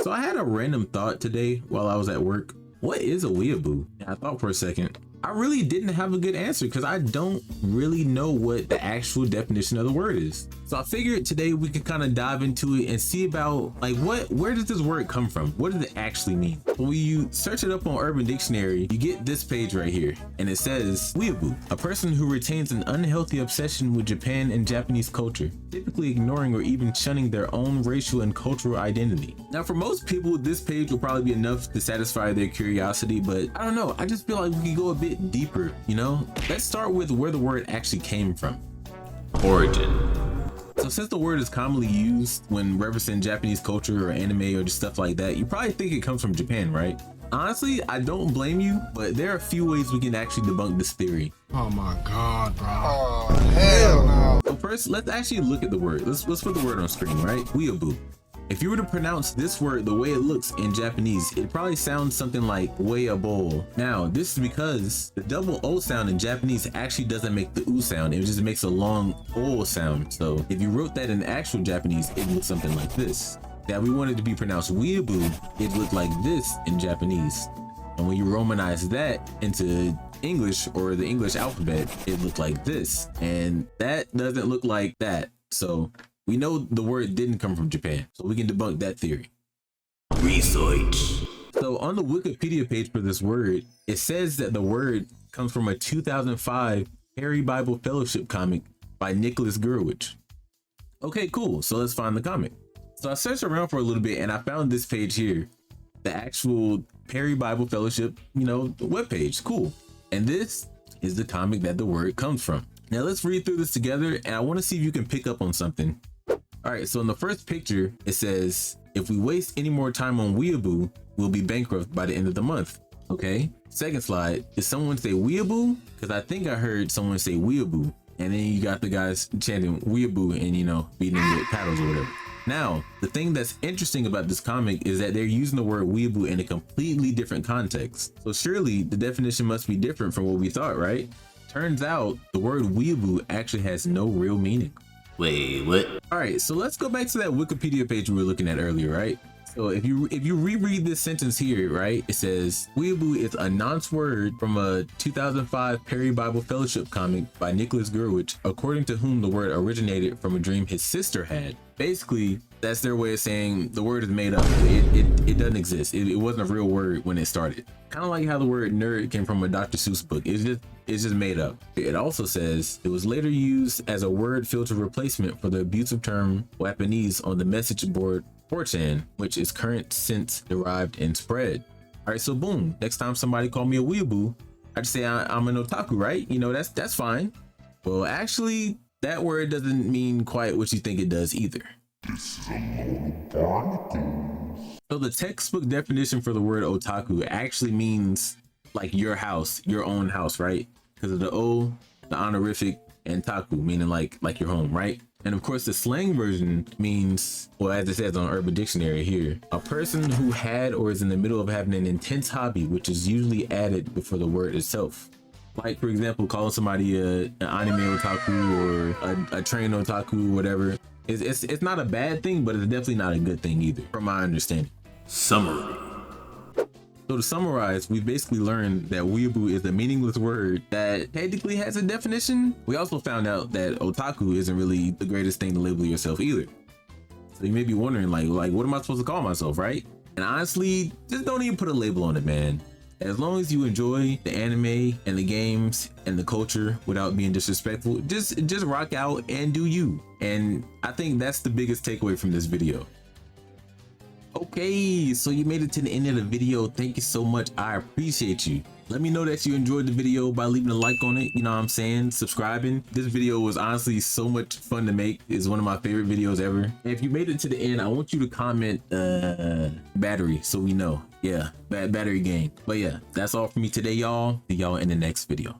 So I had a random thought today while I was at work. What is a weeaboo? And I thought for a second. I really didn't have a good answer because I don't really know what the actual definition of the word is. So I figured today we could kind of dive into it and see about like where does this word come from? What does it actually mean? When you search it up on Urban Dictionary, you get this page right here, and it says weeaboo, a person who retains an unhealthy obsession with Japan and Japanese culture, typically ignoring or even shunning their own racial and cultural identity. Now, for most people, this page will probably be enough to satisfy their curiosity, but I don't know. I just feel like we could go a bit deeper, you know? Let's start with where the word actually came from. Origin. So since the word is commonly used when referencing Japanese culture or anime or just stuff like that, you probably think it comes from Japan, right? Honestly, I don't blame you, but there are a few ways we can actually debunk this theory. Oh my God, bro. Oh, hell no. So first, let's actually look at the word. Let's put the word on screen, right? Weeaboo. If you were to pronounce this word the way it looks in Japanese, it probably sounds something like weeaboo. Now, this is because the double O sound in Japanese actually doesn't make the U sound. It just makes a long O sound. So if you wrote that in actual Japanese, it would look something like this. That we wanted to be pronounced weeaboo, it looked like this in Japanese. And when you romanize that into English or the English alphabet, it looked like this. And that doesn't look like that. So we know the word didn't come from Japan, so we can debunk that theory. Research. So on the Wikipedia page for this word, it says that the word comes from a 2005 Harry Bible Fellowship comic by Nicholas Gurwitch. Okay, cool. So let's find the comic. So I searched around for a little bit and I found this page here, the actual Perry Bible Fellowship, webpage. Cool. And this is the comic that the word comes from. Now let's read through this together, and I want to see if you can pick up on something. All right, so in the first picture, it says, if we waste any more time on weeaboo, we'll be bankrupt by the end of the month. Okay. Second slide, did someone say weeaboo? Because I think I heard someone say weeaboo. And then you got the guys chanting weeaboo and, beating them with paddles or whatever. Now, the thing that's interesting about this comic is that they're using the word weeaboo in a completely different context. So surely the definition must be different from what we thought, right? Turns out the word weeaboo actually has no real meaning. Wait, what? All right, so let's go back to that Wikipedia page we were looking at earlier, right? So if you reread this sentence here, right, it says weeaboo is a nonce word from a 2005 Perry Bible Fellowship comic by Nicholas Gurwitch, according to whom the word originated from a dream his sister had. Basically, that's their way of saying the word is made up. It doesn't exist. It wasn't a real word when it started. Kind of like how the word nerd came from a Dr. Seuss book. It's just made up. It also says it was later used as a word filter replacement for the abusive term Wapanese on the message board 4chan, which is current sense derived and spread. All right, so boom. Next time somebody call me a weeaboo, I just say I'm an otaku, right? That's fine. Well, actually, that word doesn't mean quite what you think it does either. This is a load of barnacles. So the textbook definition for the word otaku actually means like your house, your own house, right? Because of the O, the honorific, and taku, meaning like your home, right? And of course, the slang version means, well, as it says on Urban Dictionary here, a person who had or is in the middle of having an intense hobby, which is usually added before the word itself. Like, for example, calling somebody an anime otaku or a train otaku or whatever. It's not a bad thing, but it's definitely not a good thing either, from my understanding. Summary. So to summarize, we basically learned that weeaboo is a meaningless word that technically has a definition. We also found out that otaku isn't really the greatest thing to label yourself either. So you may be wondering, like what am I supposed to call myself, right? And honestly, just don't even put a label on it, man. As long as you enjoy the anime and the games and the culture without being disrespectful, just rock out and do you. And I think that's the biggest takeaway from this video. Okay, so you made it to the end of the video. Thank you so much. I appreciate you. Let me know that you enjoyed the video by leaving a like on it. You know what I'm saying? Subscribing. This video was honestly so much fun to make. It's one of my favorite videos ever. And if you made it to the end, I want you to comment battery so we know. Yeah, battery game. But yeah, that's all for me today, y'all. See y'all in the next video.